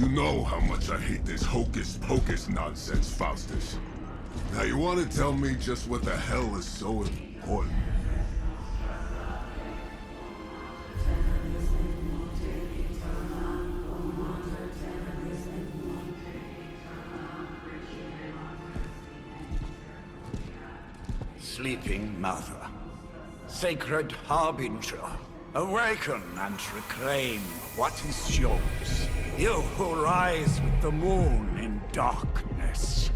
You know how much I hate this hocus-pocus nonsense, Faustus. Now you want to tell me just what the hell is so important? Sleeping Mother, Sacred Harbinger, awaken and reclaim what is yours. You who rise with the moon in darkness,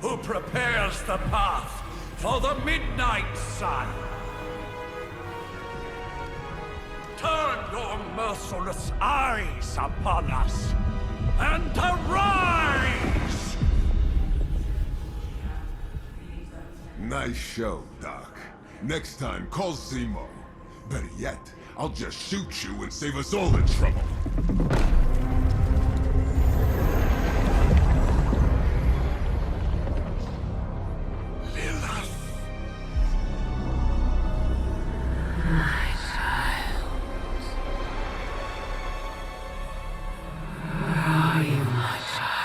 who prepares the path for the midnight sun. Turn your merciless eyes upon us, and arise! Nice show, Doc. Next time, call Zemo. Better yet, I'll just shoot you and save us all the trouble. Lilith. My child. Where are you, my child?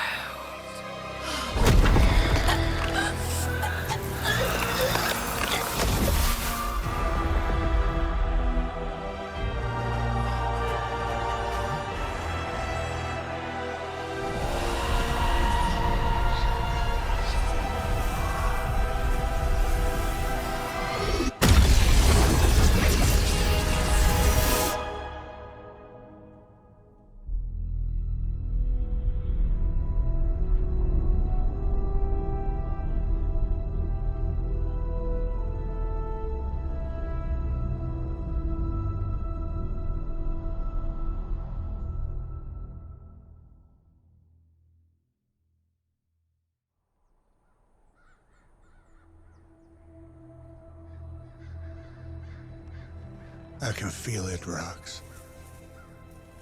I can feel it, Rox.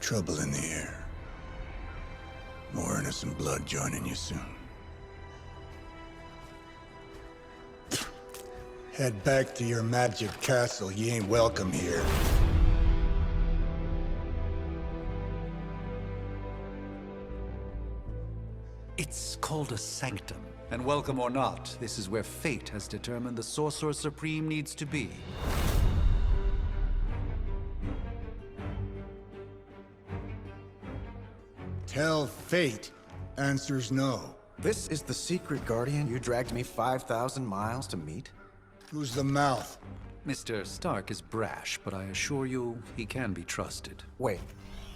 Trouble in the air. More innocent blood joining you soon. Head back to your magic castle. You ain't welcome here. It's called a sanctum. And welcome or not, this is where fate has determined the Sorcerer Supreme needs to be. Tell fate. Answers no. This is the secret guardian you dragged me 5,000 miles to meet? Who's the mouth? Mr. Stark is brash, but I assure you, he can be trusted. Wait,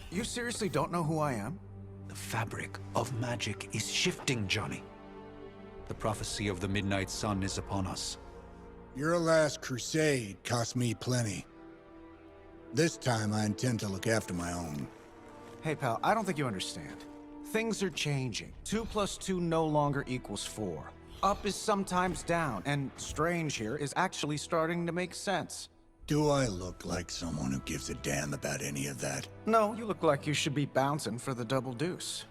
you seriously don't know who I am? The fabric of magic is shifting, Johnny. The prophecy of the Midnight Sun is upon us. Your last crusade cost me plenty. This time I intend to look after my own. Hey pal, I don't think you understand. Things are changing. 2 + 2 no longer equals 4. Up is sometimes down, and strange here is actually starting to make sense. Do I look like someone who gives a damn about any of that? No, you look like you should be bouncing for the double deuce.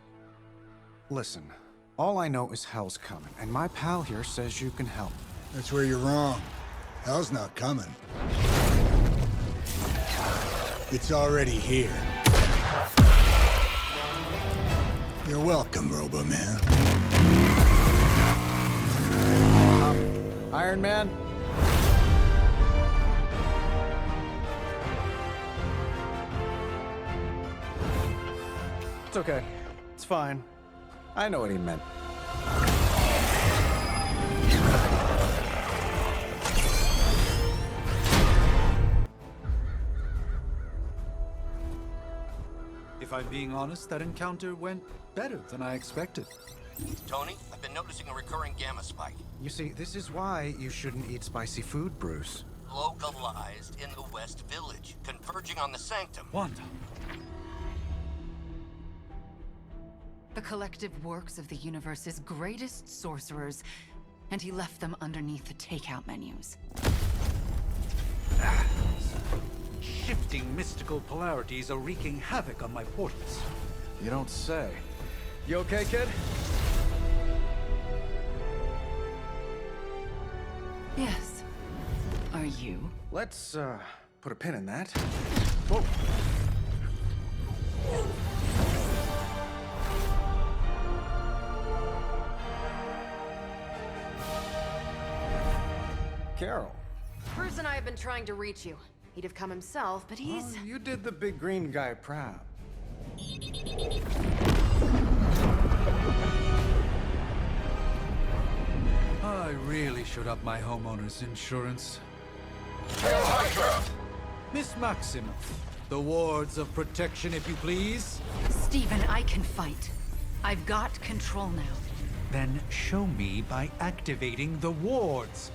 Listen, all I know is hell's coming, and my pal here says you can help. That's where you're wrong. Hell's not coming. It's already here. You're welcome, Robo-Man. Iron Man? It's okay. It's fine. I know what he meant. If I'm being honest, that encounter went better than I expected. Tony, I've been noticing a recurring gamma spike. You see, this is why you shouldn't eat spicy food, Bruce. Localized in the West Village, converging on the Sanctum. Wanda. The collective works of the universe's greatest sorcerers, and he left them underneath the takeout menus. Shifting mystical polarities are wreaking havoc on my portals. You don't say. You okay, kid? Yes. Are you? Let's, put a pin in that. Whoa. Carol. Bruce and I have been trying to reach you. He'd have come himself, but he's... Oh, you did the big green guy proud. I really should up my homeowner's insurance. Hail Hydra! Miss Maximoff, the wards of protection, if you please. Stephen, I can fight. I've got control now. Then show me by activating the wards.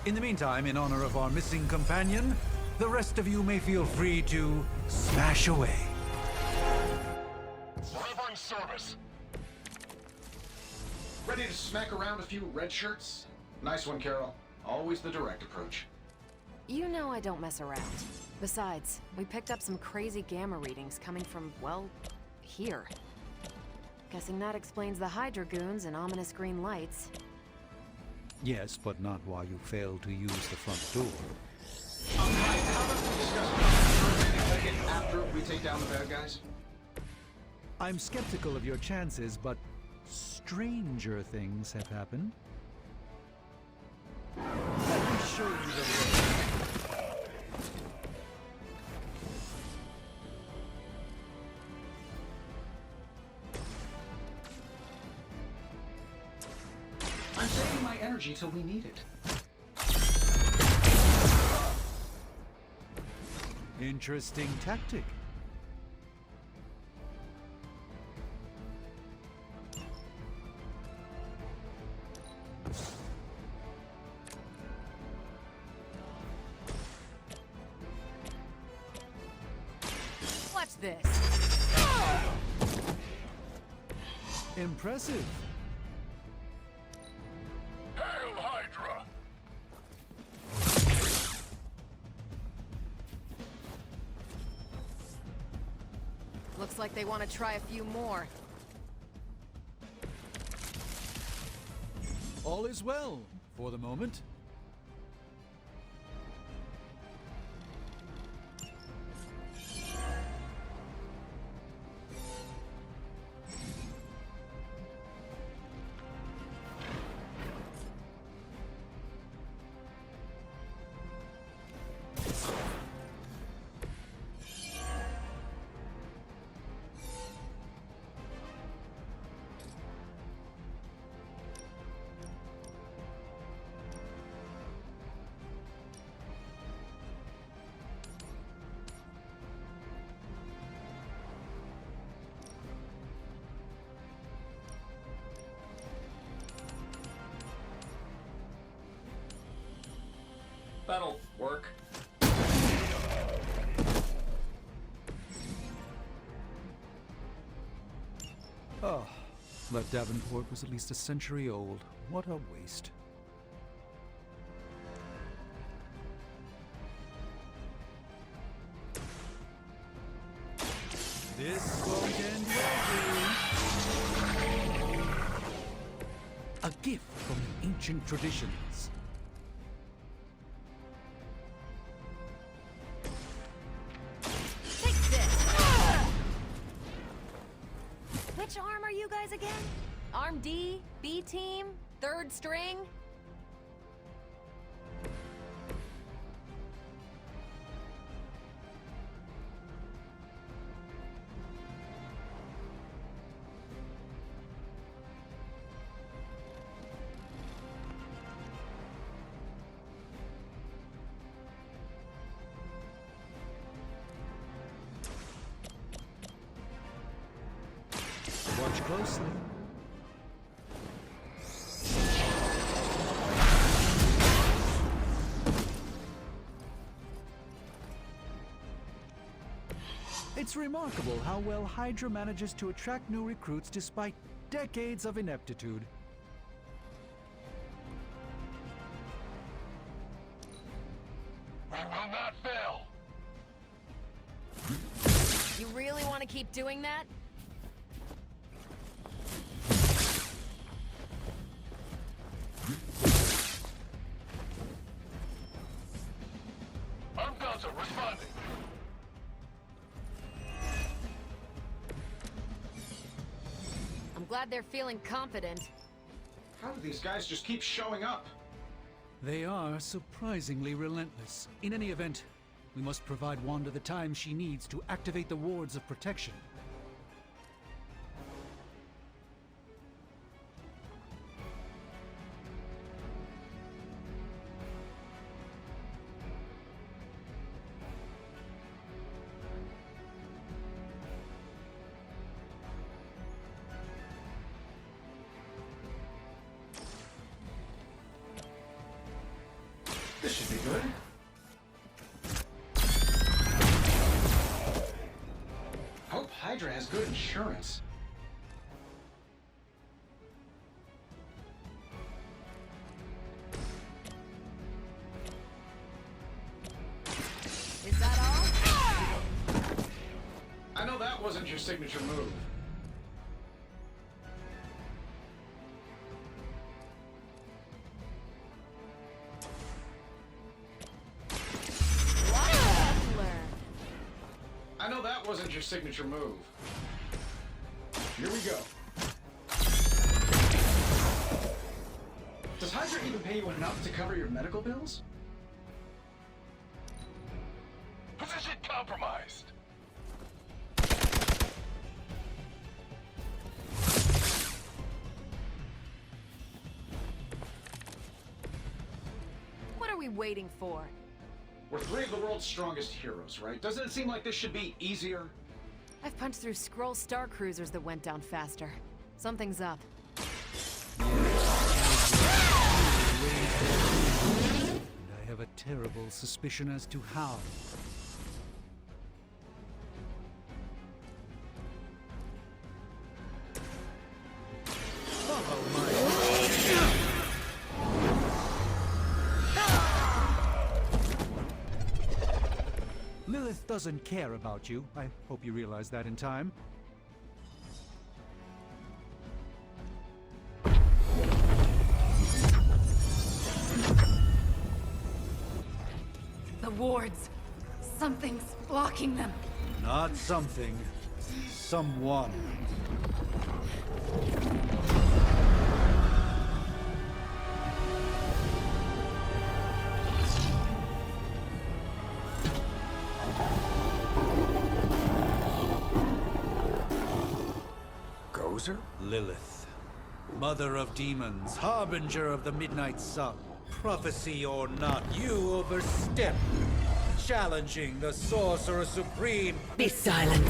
In the meantime, in honor of our missing companion, the rest of you may feel free to smash away. Delivering service. Ready to smack around a few red shirts? Nice one, Carol. Always the direct approach. You know I don't mess around. Besides, we picked up some crazy gamma readings coming from, well, here. Guessing that explains the Hydra goons and ominous green lights. Yes, but not while you fail to use the front door. Right, how about we discuss Ticket after we take down the bad guys? I'm skeptical of your chances, but stranger things have happened. Let me show you the way. I'm saving my energy till we need it. Interesting tactic. Watch this. Impressive. Hail Hydra! Looks like they want to try a few more. All is well, for the moment. That'll work. Oh, that Davenport was at least a century old. What a waste. This won't end well, a gift from the ancient traditions. Take this! Which arm are you guys again? Arm D? B team? Third string? Watch closely. It's remarkable how well Hydra manages to attract new recruits despite decades of ineptitude. We will not fail! You really want to keep doing that? Armganza responding! I'm glad they're feeling confident. How do these guys just keep showing up? They are surprisingly relentless. In any event, we must provide Wanda the time she needs to activate the wards of protection. This should be good. Hope Hydra has good insurance. Is that all? I know that wasn't your signature move. What have you learned? I know that wasn't your signature move. Here we go. Does Hydra even pay you enough to cover your medical bills? Position compromised. What are we waiting for? We're three of the world's strongest heroes, right? Doesn't it seem like this should be easier? I've punched through Skrull star cruisers that went down faster. Something's up. And I have a terrible suspicion as to how. Lilith doesn't care about you. I hope you realize that in time. The wards. Something's blocking them. Not something. Someone. Gozer? Lilith. Mother of demons, harbinger of the midnight sun. Prophecy or not, you overstep. Challenging the Sorcerer Supreme. Be silent.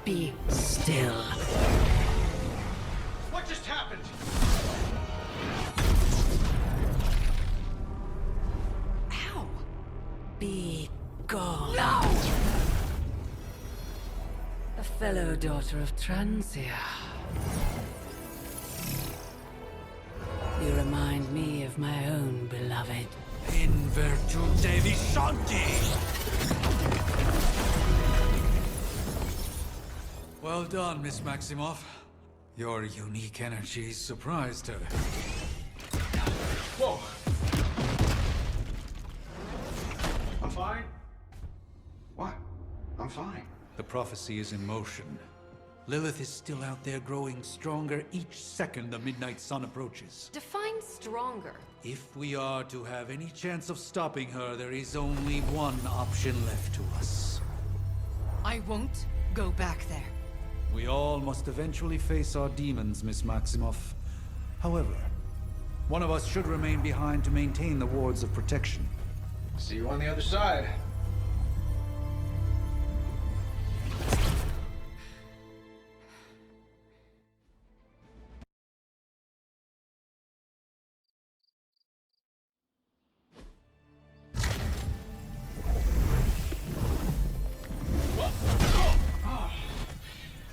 Be still. What just happened? Ow! Be gone. No! A fellow daughter of Transia. You remind me of my own beloved. In virtute vishanti! Well done, Miss Maximoff. Your unique energy surprised her. Whoa! I'm fine. What? I'm fine. The prophecy is in motion. Lilith is still out there growing stronger each second the midnight sun approaches. Define stronger. If we are to have any chance of stopping her, there is only one option left to us. I won't go back there. We all must eventually face our demons, Miss Maximoff. However, one of us should remain behind to maintain the wards of protection. See you on the other side.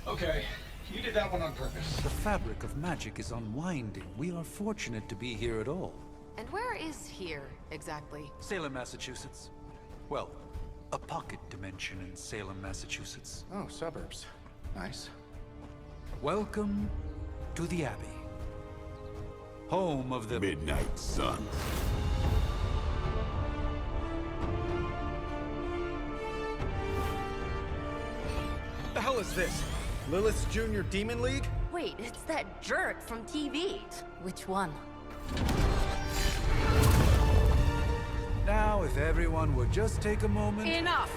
Okay, you did that one on purpose. The fabric of magic is unwinding. We are fortunate to be here at all. And where is here, exactly? Salem, Massachusetts. Well, a pocket dimension in Salem, Massachusetts. Oh, suburbs. Nice. Welcome to the Abbey. Home of the Midnight Sun. The hell is this? Lilith's Junior Demon League? Wait, it's that jerk from TV. Which one? Now, if everyone would just take a moment... Enough!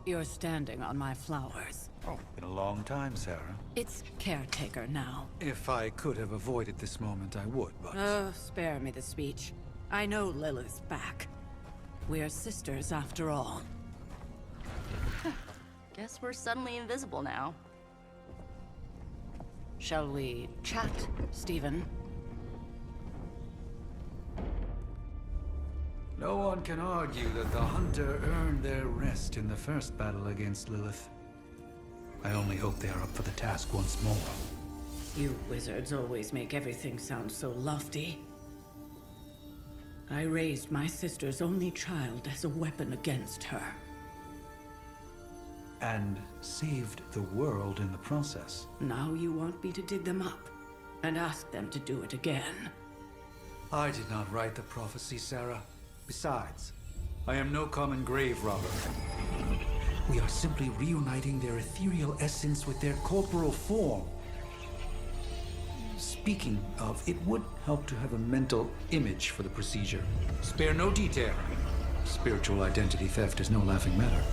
You're standing on my flowers. Oh, been a long time, Sarah. It's caretaker now. If I could have avoided this moment, I would, but... Oh, spare me the speech. I know Lilith's back. We're sisters after all. Guess we're suddenly invisible now. Shall we chat, Stephen? No one can argue that the Hunter earned their rest in the first battle against Lilith. I only hope they are up for the task once more. You wizards always make everything sound so lofty. I raised my sister's only child as a weapon against her. And saved the world in the process. Now you want me to dig them up and ask them to do it again. I did not write the prophecy, Sarah. Besides, I am no common grave robber. We are simply reuniting their ethereal essence with their corporal form. Speaking of, it would help to have a mental image for the procedure. Spare no detail. Spiritual identity theft is no laughing matter.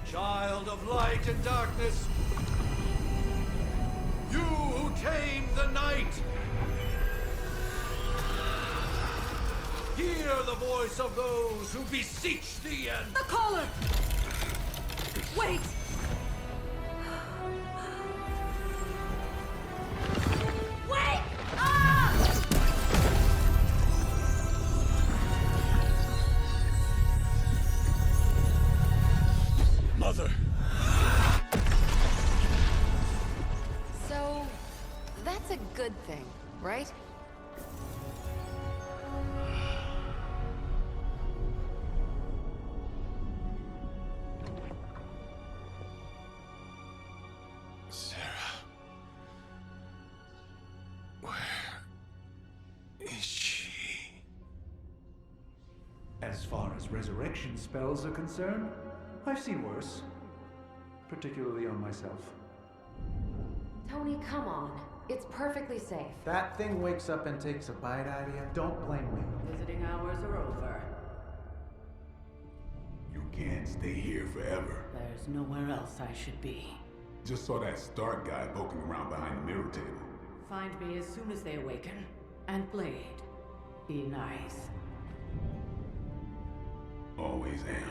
Child of light and darkness, you who tame the night, hear the voice of those who beseech thee and... The collar! Wait! Wait! Ah! Mother. So, that's a good thing, right? Sarah. Where is she? As far as resurrection spells are concerned, I've seen worse. Particularly on myself. Tony, come on. It's perfectly safe. That thing wakes up and takes a bite out of you. Don't blame me. Visiting hours are over. You can't stay here forever. There's nowhere else I should be. Just saw that Stark guy poking around behind the mirror table. Find me as soon as they awaken. And Blade, be nice. Always am.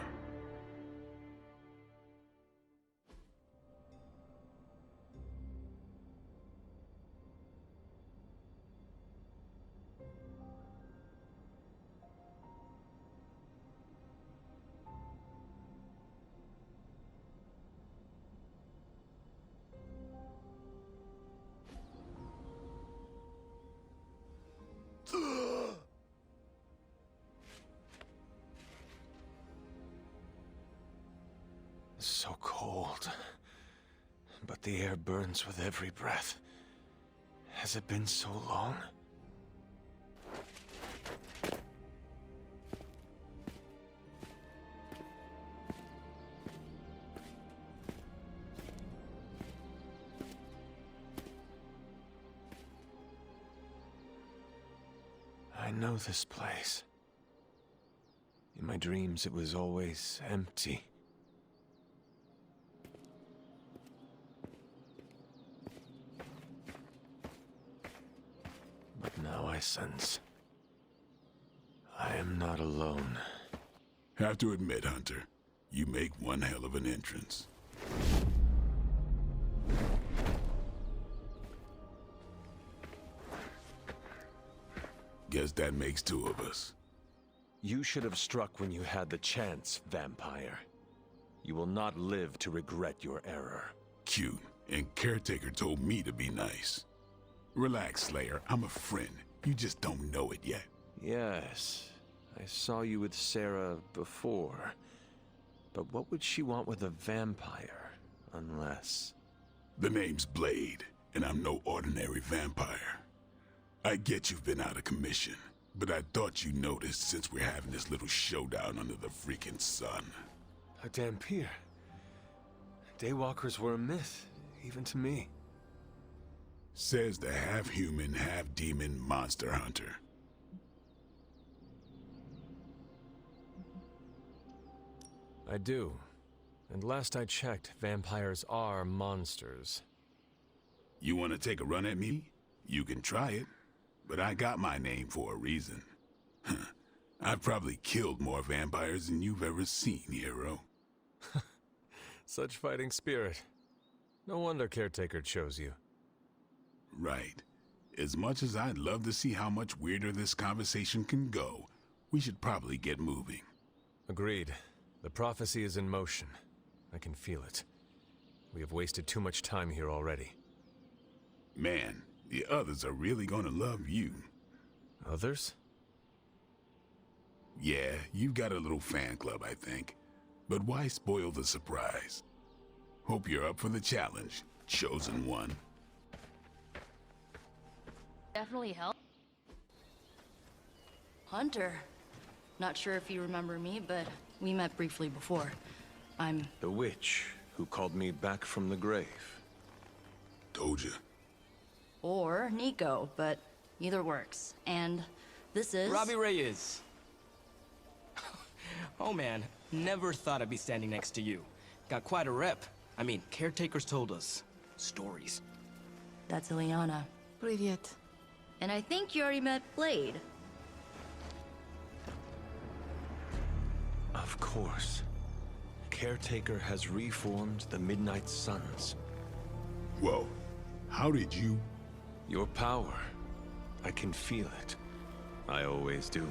So cold. But the air burns with every breath. Has it been so long? I know this place. In my dreams, it was always empty. But now I sense I am not alone. Have to admit, Hunter, you make one hell of an entrance. Guess that makes two of us. You should have struck when you had the chance, vampire. You will not live to regret your error. Cute, and Caretaker told me to be nice. Relax, Slayer, I'm a friend. You just don't know it yet. Yes, I saw you with Sarah before. But what would she want with a vampire, unless... The name's Blade, and I'm no ordinary vampire. I get you've been out of commission, but I thought you noticed since we're having this little showdown under the freaking sun. A Dhampir. Daywalkers were a myth, even to me. Says the half-human, half-demon monster hunter. I do. And last I checked, vampires are monsters. You want to take a run at me? You can try it. But I got my name for a reason. I've probably killed more vampires than you've ever seen, hero. Such fighting spirit. No wonder Caretaker chose you. Right. As much as I'd love to see how much weirder this conversation can go, we should probably get moving. Agreed. The prophecy is in motion. I can feel it. We have wasted too much time here already. Man, the others are really gonna love you. Others? Yeah, you've got a little fan club, I think. But why spoil the surprise? Hope you're up for the challenge, chosen one. Definitely help. Hunter. Not sure if you remember me, but we met briefly before. I'm... The witch who called me back from the grave. Told you. Or Nico, but either works. And this is... Robbie Reyes. Oh man, never thought I'd be standing next to you. Got quite a rep. I mean, caretakers told us stories. That's Ileana. Привет. And I think you already met Blade. Of course. Caretaker has reformed the Midnight Suns. Whoa, how did you... Your power. I can feel it. I always do.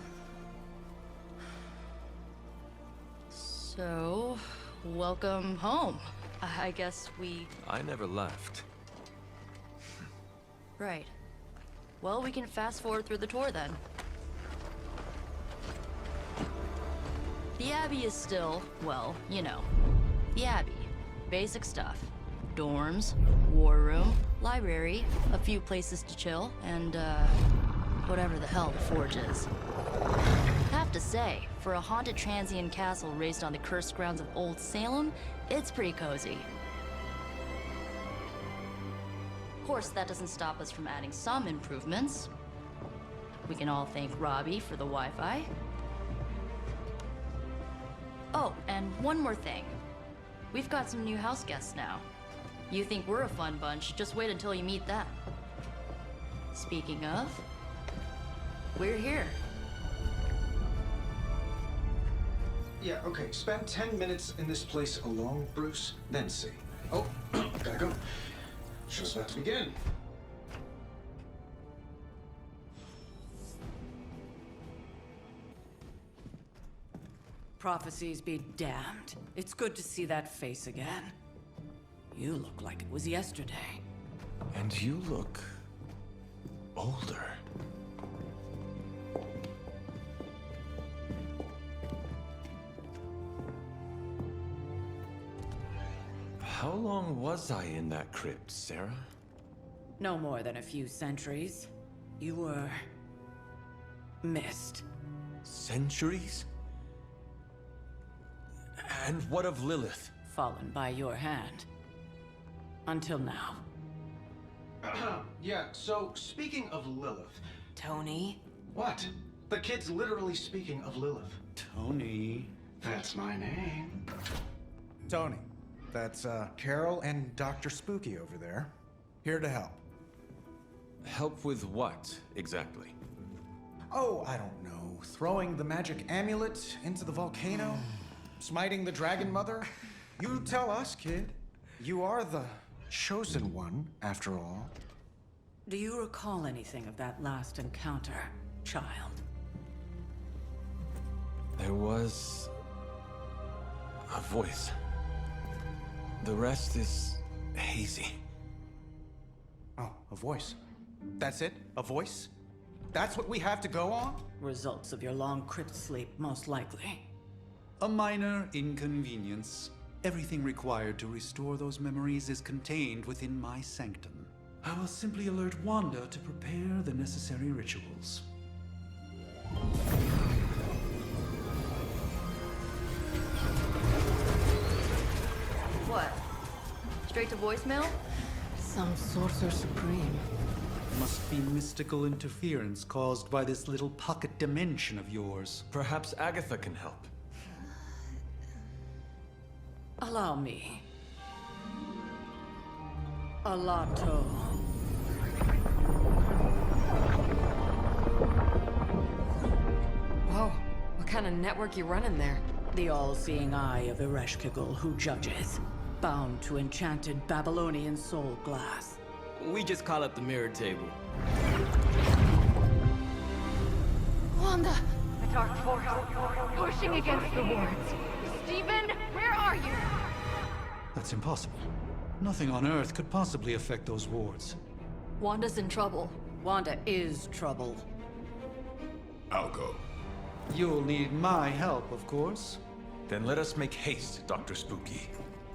So, welcome home. I guess we... I never left. Right. Well, we can fast forward through the tour then. The Abbey is still, well, you know, the Abbey. Basic stuff. Dorms, war room, library, a few places to chill, and, whatever the hell the Forge is. Have to say, for a haunted transient castle raised on the cursed grounds of Old Salem, it's pretty cozy. Of course, that doesn't stop us from adding some improvements. We can all thank Robbie for the Wi-Fi. Oh, and one more thing. We've got some new house guests now. You think we're a fun bunch, just wait until you meet them. Speaking of, we're here. Yeah, okay. Spend 10 minutes in this place alone, Bruce, then see. Oh, gotta go. Show's about to begin. Prophecies be damned. It's good to see that face again. You look like it was yesterday. And you look... older. How long was I in that crypt, Sarah? No more than a few centuries. You were... missed. Centuries? And what of Lilith? Fallen by your hand. Until now. Yeah, so speaking of Lilith... Tony? What? The kid's literally speaking of Lilith. Tony. That's my name. Tony. That's, Carol and Dr. Spooky over there. Here to help. Help with what, exactly? Oh, I don't know. Throwing the magic amulet into the volcano? Smiting the Dragon Mother? You tell us, kid. You are the chosen one, after all. Do you recall anything of that last encounter, child? There was... a voice. The rest is hazy. Oh, a voice. That's it? A voice? That's what we have to go on? Results of your long crypt sleep, most likely. A minor inconvenience. Everything required to restore those memories is contained within my sanctum. I will simply alert Wanda to prepare the necessary rituals. What? Straight to voicemail? Some Sorcerer Supreme. Must be mystical interference caused by this little pocket dimension of yours. Perhaps Agatha can help. Allow me. Alato. Whoa, what kind of network you running there? The all-seeing eye of Ereshkigal who judges. Bound to enchanted Babylonian soul glass. We just call it the mirror table. Wanda! The dark force, pushing against the wards. Stephen, where are you? That's impossible. Nothing on Earth could possibly affect those wards. Wanda's in trouble. Wanda is trouble. I'll go. You'll need my help, of course. Then let us make haste, Dr. Spooky.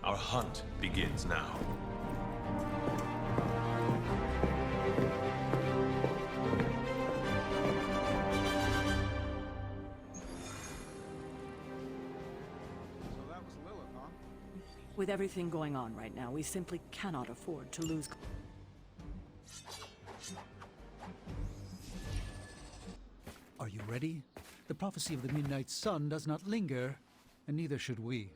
Our hunt begins now. With everything going on right now, we simply cannot afford to lose. Are you ready? The prophecy of the Midnight Sun does not linger, and neither should we.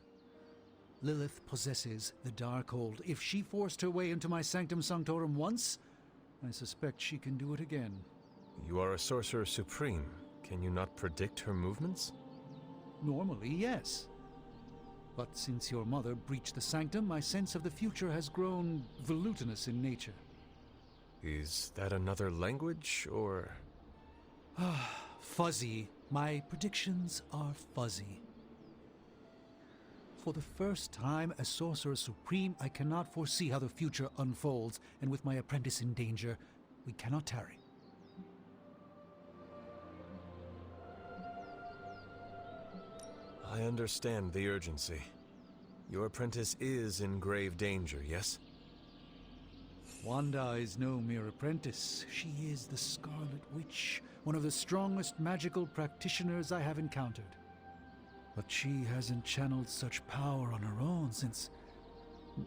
Lilith possesses the Darkhold. If she forced her way into my Sanctum Sanctorum once, I suspect she can do it again. You are a Sorcerer Supreme. Can you not predict her movements? Normally, yes. But since your mother breached the Sanctum, my sense of the future has grown volutinous in nature. Is that another language, or...? Fuzzy. My predictions are fuzzy. For the first time as Sorcerer Supreme, I cannot foresee how the future unfolds, and with my apprentice in danger, we cannot tarry. I understand the urgency. Your apprentice is in grave danger, yes? Wanda is no mere apprentice. She is the Scarlet Witch, one of the strongest magical practitioners I have encountered. But she hasn't channeled such power on her own since...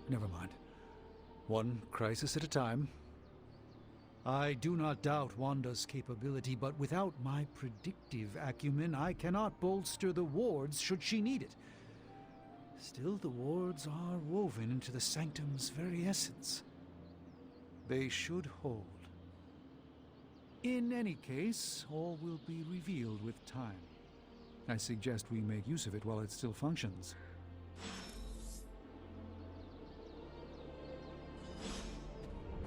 Never mind. One crisis at a time. I do not doubt Wanda's capability, but without my predictive acumen, I cannot bolster the wards should she need it. Still, the wards are woven into the Sanctum's very essence. They should hold. In any case, all will be revealed with time. I suggest we make use of it while it still functions.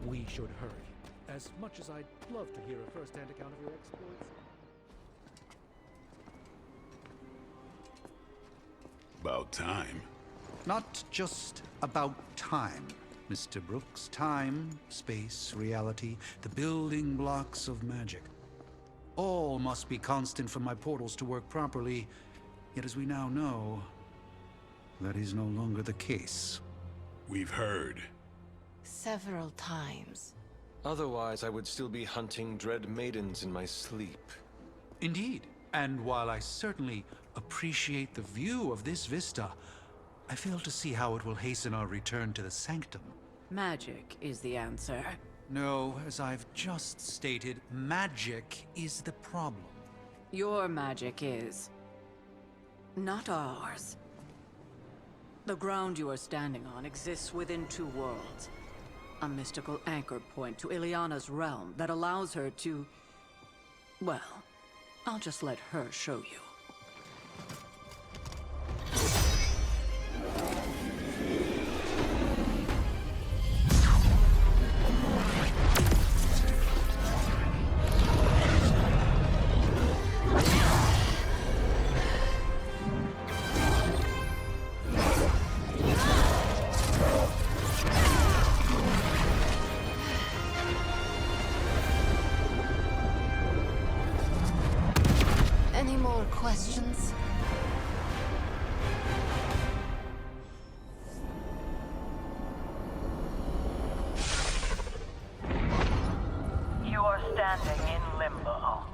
We should hurry. As much as I'd love to hear a first-hand account of your exploits. About time. Not just about time, Mr. Brooks. Time, space, reality, the building blocks of magic. All must be constant for my portals to work properly, yet as we now know, that is no longer the case. We've heard. Several times. Otherwise, I would still be hunting dread maidens in my sleep. Indeed. And while I certainly appreciate the view of this vista, I fail to see how it will hasten our return to the Sanctum. Magic is the answer. No, as I've just stated, magic is the problem. Your magic is... not ours. The ground you are standing on exists within two worlds. A mystical anchor point to Ileana's realm that allows her to... well, I'll just let her show you. more questions? You are standing in limbo.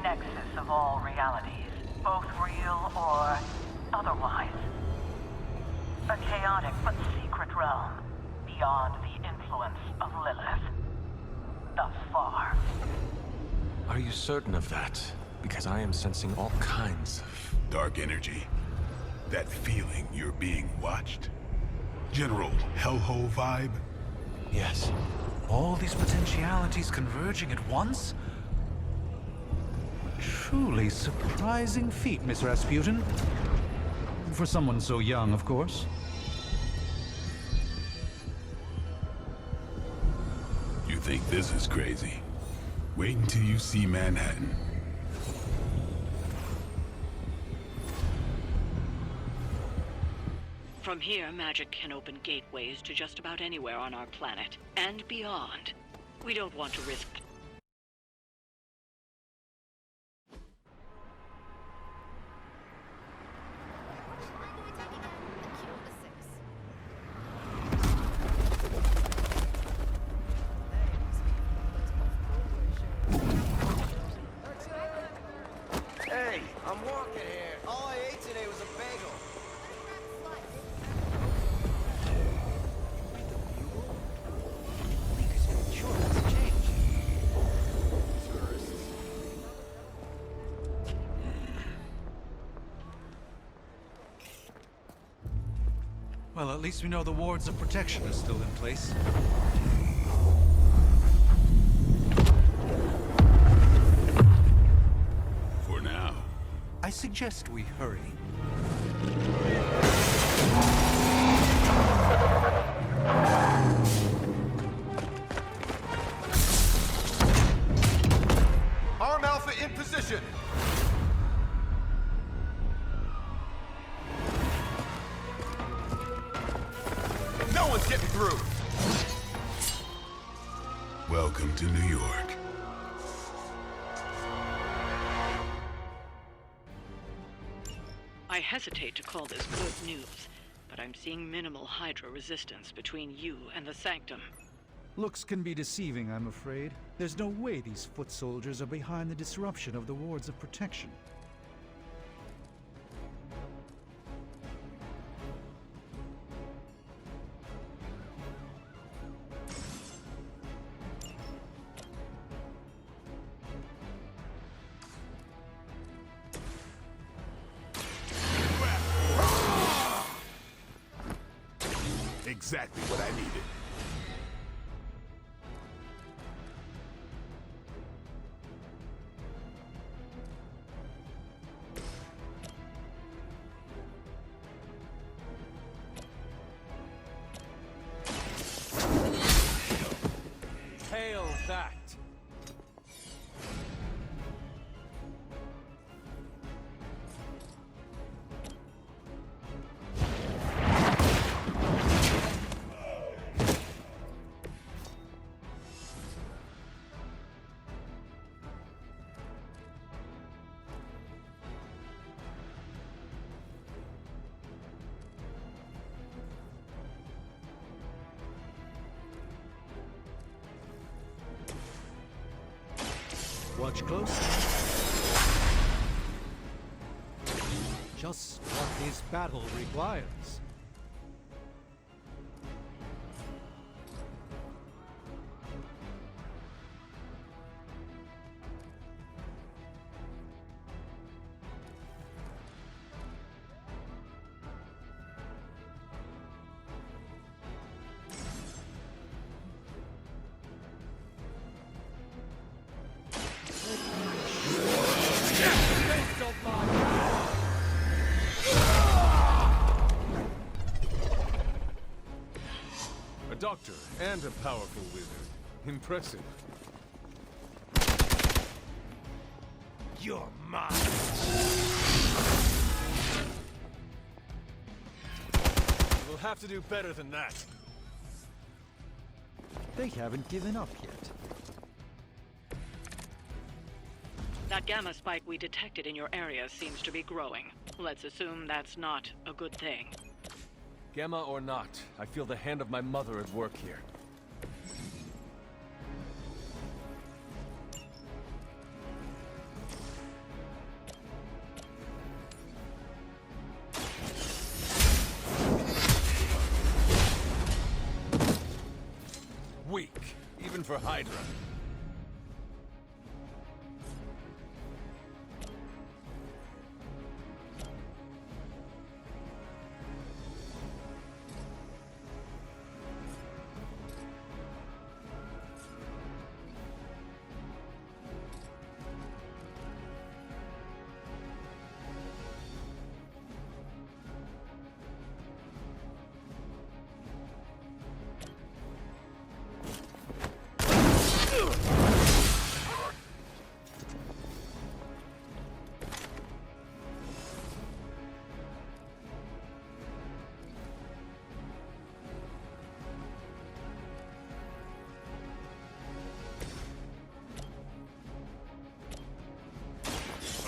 Nexus of all realities, both real or otherwise. A chaotic but secret realm, beyond the influence of Lilith. Thus far. Are you certain of that? Because I am sensing all kinds of... dark energy. That feeling you're being watched. General hellhole vibe? Yes. All these potentialities converging at once? Truly surprising feat, Miss Rasputin. For someone so young, of course. You think this is crazy? Wait until you see Manhattan. From here, magic can open gateways to just about anywhere on our planet, and beyond. We don't want to risk... Hey, I'm walking here. All I ate today was a bagel. Well, at least we know the wards of protection are still in place. For now. I suggest we hurry. Arm Alpha in position. No one's getting through. Welcome to New York. I hesitate to call this good news, but I'm seeing minimal Hydra resistance between you and the Sanctum. Looks can be deceiving, I'm afraid. There's no way these foot soldiers are behind the disruption of the wards of protection. Exactly what I needed. Hail that! Watch close. Just what this battle requires. A doctor and a powerful wizard. Impressive. You're mine. We'll have to do better than that. They haven't given up yet. That gamma spike we detected in your area seems to be growing. Let's assume that's not a good thing. Gamma or not, I feel the hand of my mother at work here. Weak, even for Hydra.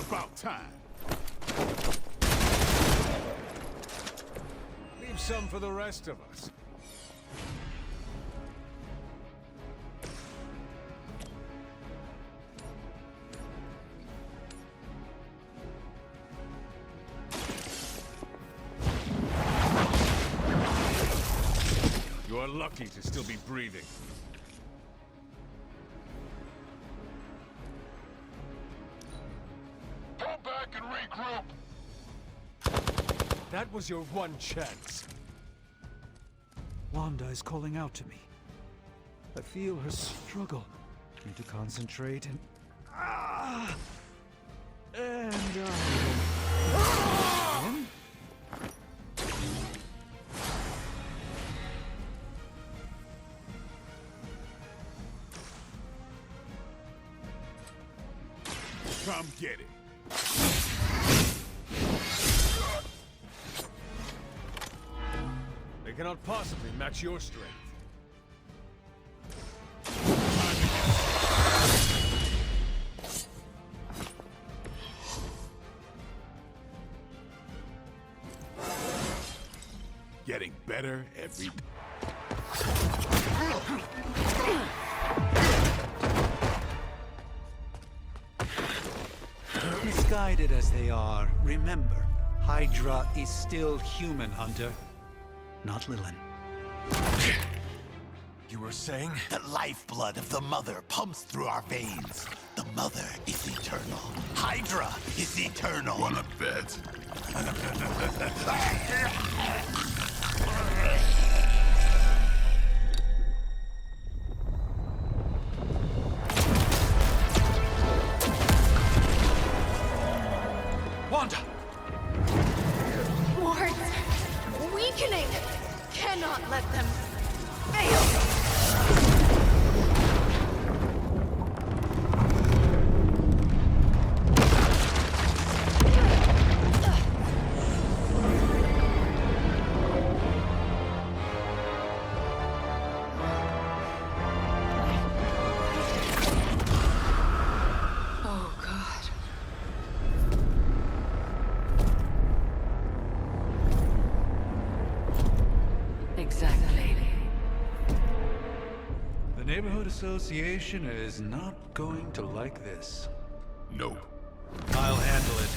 About time. Leave some for the rest of us. You are lucky to still be breathing. That was your one chance. Wanda is calling out to me. I feel her struggle. Need to concentrate and... Come get it. They cannot possibly match your strength. Getting better every day. Misguided as they are, remember, Hydra is still human, Hunter. Not Lilin. You were saying? The lifeblood of the Mother pumps through our veins. The Mother is eternal. Hydra is eternal. Wanna bet? Wanda! Wards! Weakening! Cannot let them fail! Oh, God. Exactly. The Neighborhood Association is not going to like this. Nope. I'll handle it.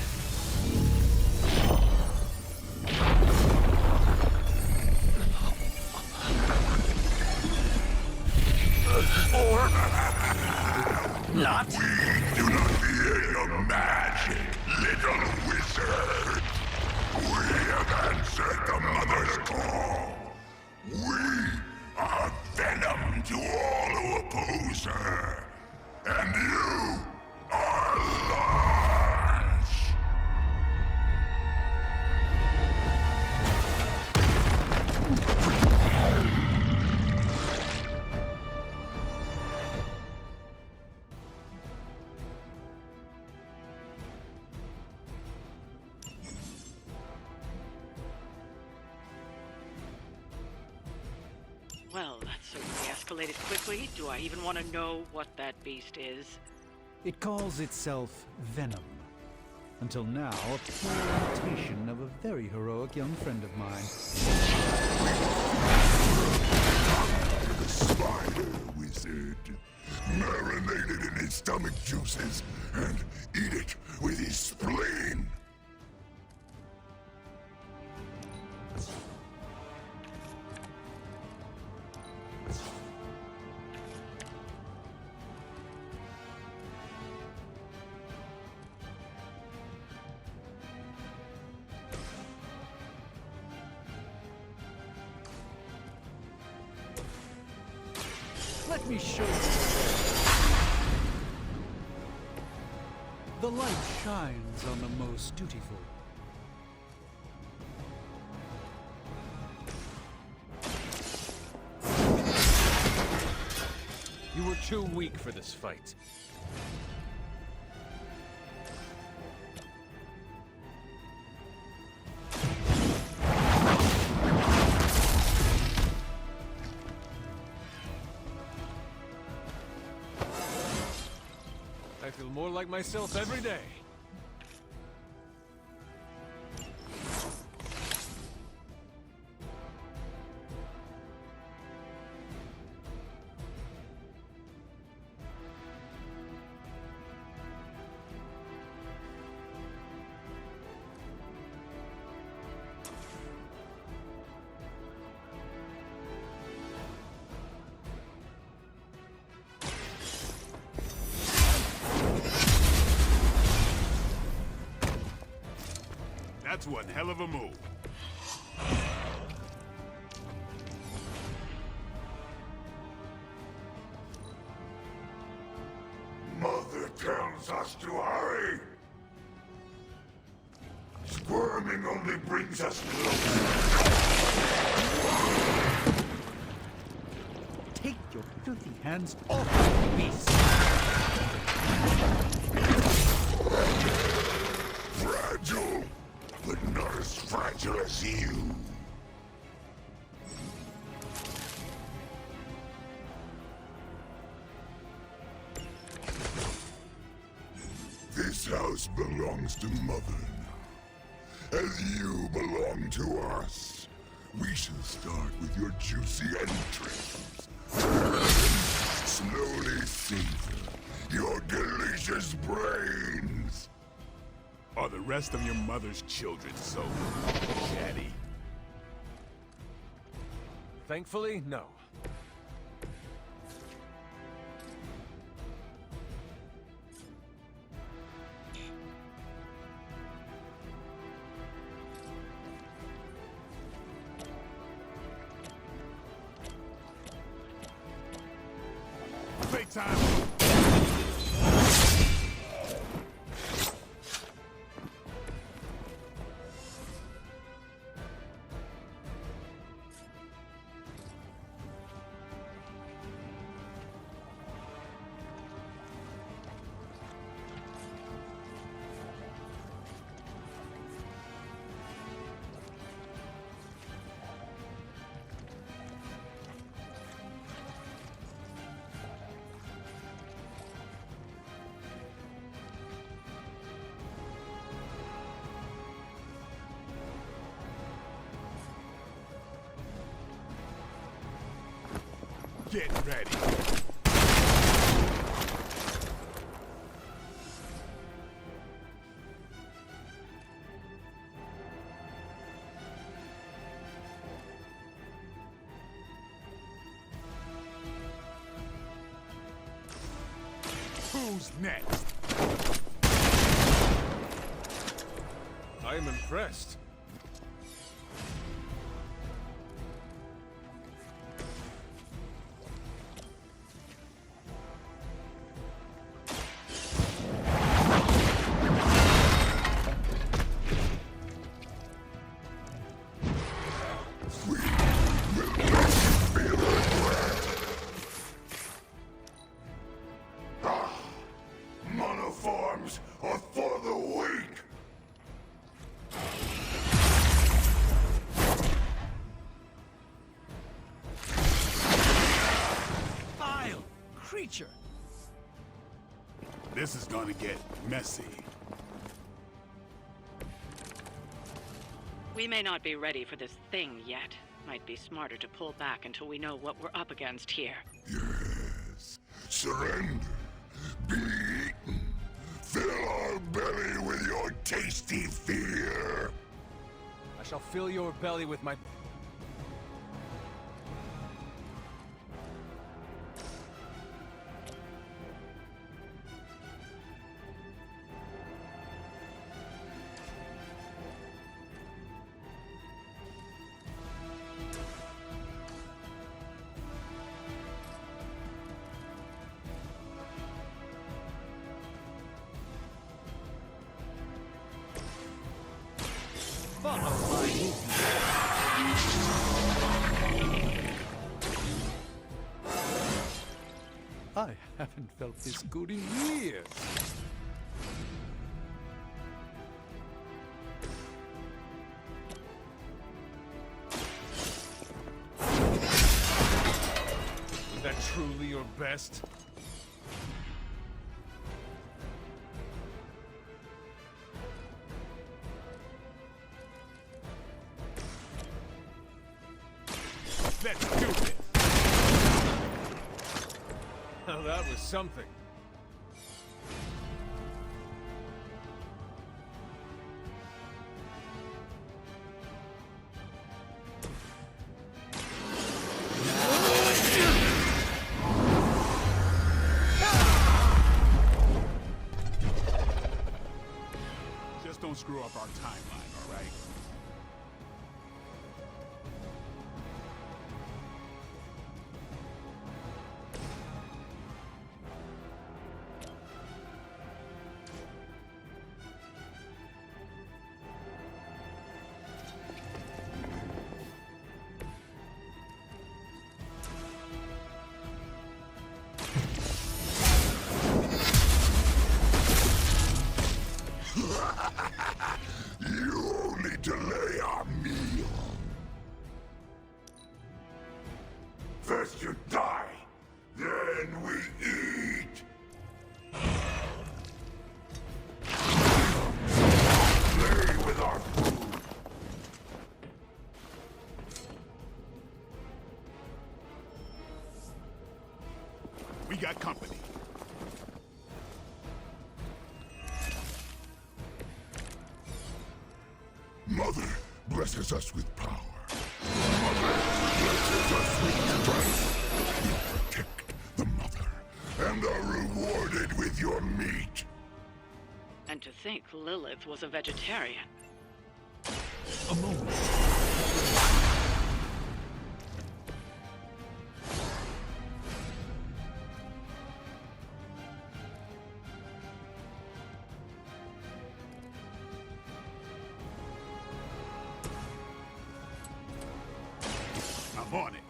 Or not. We do not fear your magic, little wizard. We have answered the Mother's call. We are venom to all who oppose her. And you are large. Well, that certainly escalated quickly. Do I even want to know what that beast is? It calls itself Venom. Until now, a poor imitation of a very heroic young friend of mine. The spider wizard. Marinate it in his stomach juices and eat it with his spleen. Let me show you. The light shines on the most dutiful. You were too weak for this fight. I feel more like myself every day. That's one hell of a move. Mother tells us to hurry. Squirming only brings us closer. Take your filthy hands off the beast! Fragile, but not as fragile as you. This house belongs to Mother now, as you belong to us. We shall start with your juicy entrails. Slowly savor your delicious brains. Are the rest of your mother's children so chatty? Thankfully, no. Big time! Get ready. Who's next? I am impressed. Monoforms are for the weak! Vile creature! This is gonna get messy. We may not be ready for this thing yet. Might be smarter to pull back until we know what we're up against here. Yes. Surrender. Be eaten. Fill our belly with your tasty fear. I shall fill your belly with my... I haven't felt this good in years. Is that truly your best? Let's do it. Now that was something. Just don't screw up our timeline, all right? You only delay our meal. First you die, then we eat. Play with our food. We got company. Mother blesses us with power. Mother blesses us with strength. We protect the mother and are rewarded with your meat. And to think Lilith was a vegetarian. A moment. I'm on it.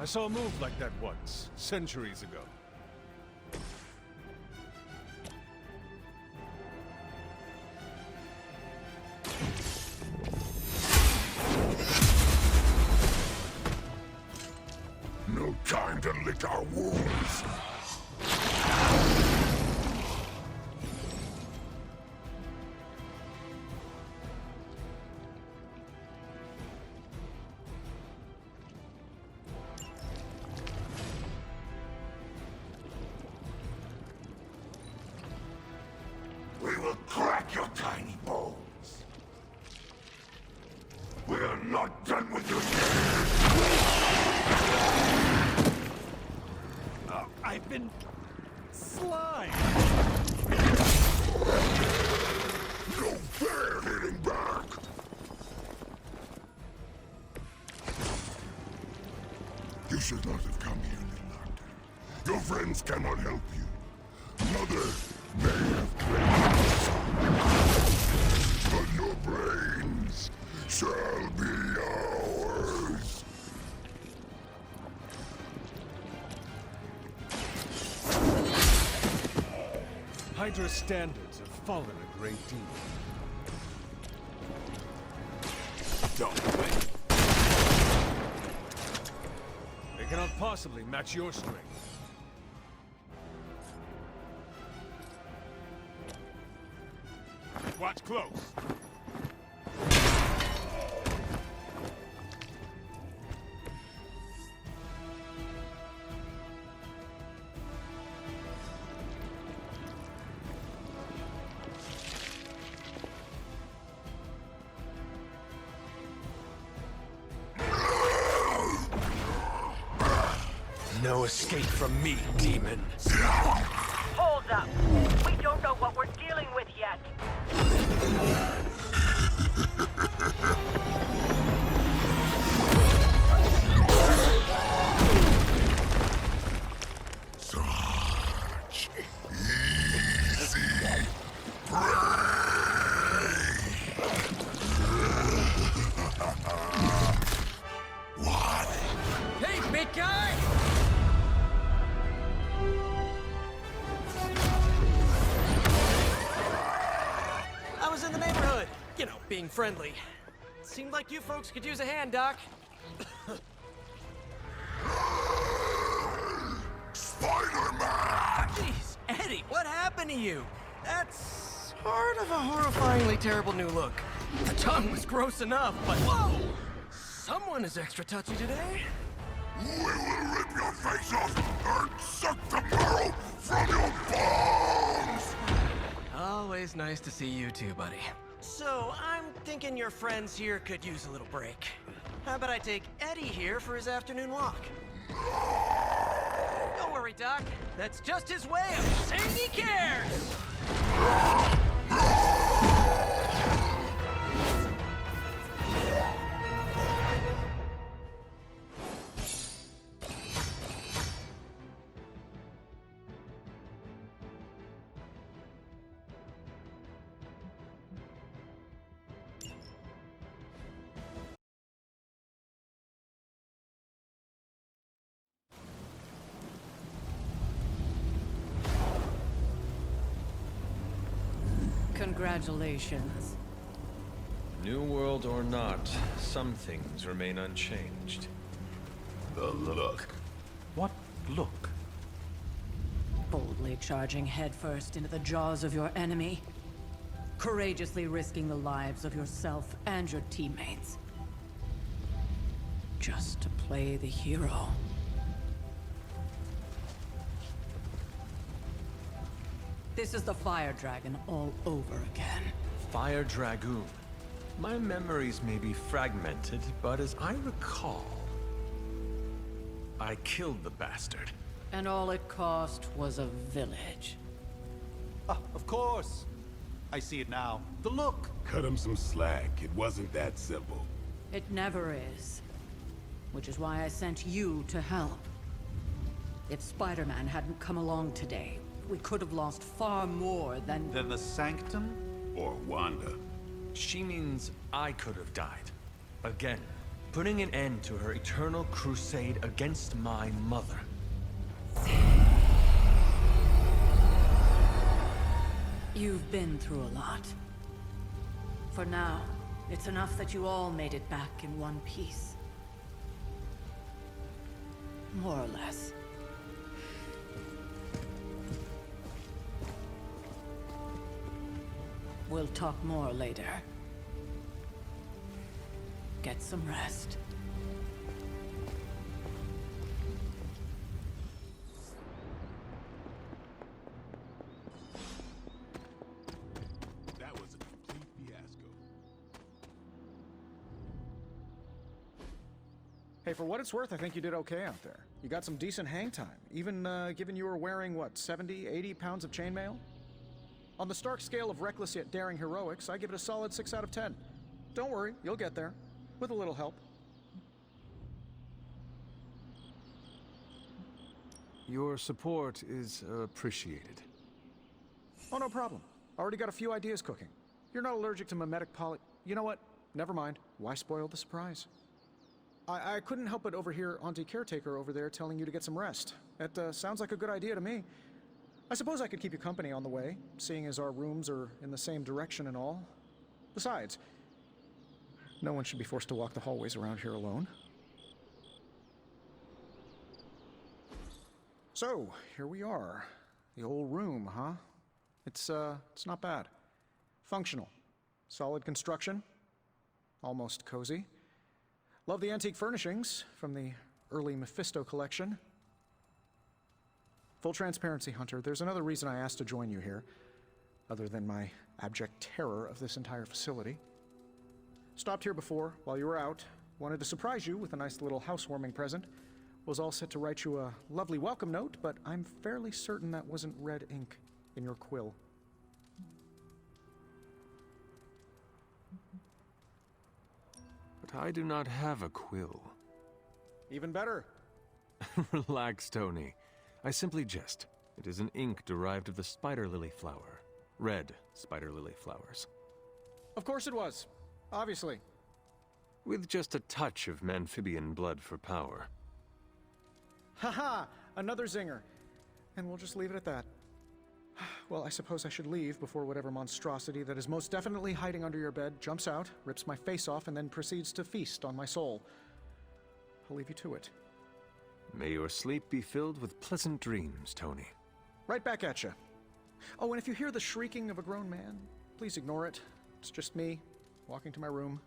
I saw a move like that once, centuries ago. No time to lick our wounds. We will crack your tiny bones. We are not done with you yet. I've been... slimed! No fair hitting back! You should not have come here, little Doctor. Your friends cannot help you. Mother may have claimed you, but your brains shall be ours. Hydra's standards have fallen a great deal. Don't wait. possibly match your strength. Watch close. No escape from me, demon. Hold up. We don't know what we're dealing with yet. Such easy prey. What? Hey, big guy! I was in the neighborhood. You know, being friendly. Seemed like you folks could use a hand, Doc. Spider-Man! Jeez, Eddie, what happened to you? That's sort of a horrifyingly terrible new look. The tongue was gross enough, but whoa! Someone is extra touchy today. We will rip your face off and suck the marrow from your bones! Always nice to see you too, buddy. So, I'm thinking your friends here could use a little break. How about I take Eddie here for his afternoon walk? Don't worry, Doc. That's just his way of saying he cares! Congratulations. New world or not, some things remain unchanged. The look. What look? Boldly charging headfirst into the jaws of your enemy. Courageously risking the lives of yourself and your teammates. Just to play the hero. This is the Fire Dragon all over again. Fire Dragoon. My memories may be fragmented, but as I recall, I killed the bastard. And all it cost was a village. Of course. I see it now. The look. Cut him some slack. It wasn't that simple. It never is. Which is why I sent you to help. If Spider-Man hadn't come along today, we could have lost far more than... Than the Sanctum? Or Wanda. She means I could have died. Again, putting an end to her eternal crusade against my mother. You've been through a lot. For now, it's enough that you all made it back in one piece. More or less. We'll talk more later. Get some rest. That was a complete fiasco. Hey, for what it's worth, I think you did okay out there. You got some decent hang time, even given you were wearing, what, 70, 80 pounds of chainmail? On the Stark scale of reckless yet daring heroics, I give it a solid 6 out of 10. Don't worry, you'll get there. With a little help. Your support is appreciated. Oh, no problem. Already got a few ideas cooking. You're not allergic to mimetic poly... You know what? Never mind. Why spoil the surprise? I couldn't help but overhear Auntie Caretaker over there telling you to get some rest. That sounds like a good idea to me. I suppose I could keep you company on the way, seeing as our rooms are in the same direction and all. Besides, no one should be forced to walk the hallways around here alone. So, here we are. The old room, huh? It's not bad. Functional. Solid construction. Almost cozy. Love the antique furnishings from the early Mephisto collection. Full transparency, Hunter, there's another reason I asked to join you here, other than my abject terror of this entire facility. Stopped here before, while you were out. Wanted to surprise you with a nice little housewarming present. Was all set to write you a lovely welcome note, but I'm fairly certain that wasn't red ink in your quill. But I do not have a quill. Even better. Relax, Tony. I simply jest. It is an ink derived of the spider lily flower. Red spider lily flowers. Of course it was. Obviously. With just a touch of Mamphibian blood for power. Haha! Another zinger. And we'll just leave it at that. Well, I suppose I should leave before whatever monstrosity that is most definitely hiding under your bed jumps out, rips my face off, and then proceeds to feast on my soul. I'll leave you to it. May your sleep be filled with pleasant dreams, Tony. Right back at you. Oh, and if you hear the shrieking of a grown man, please ignore it. It's just me, walking to my room.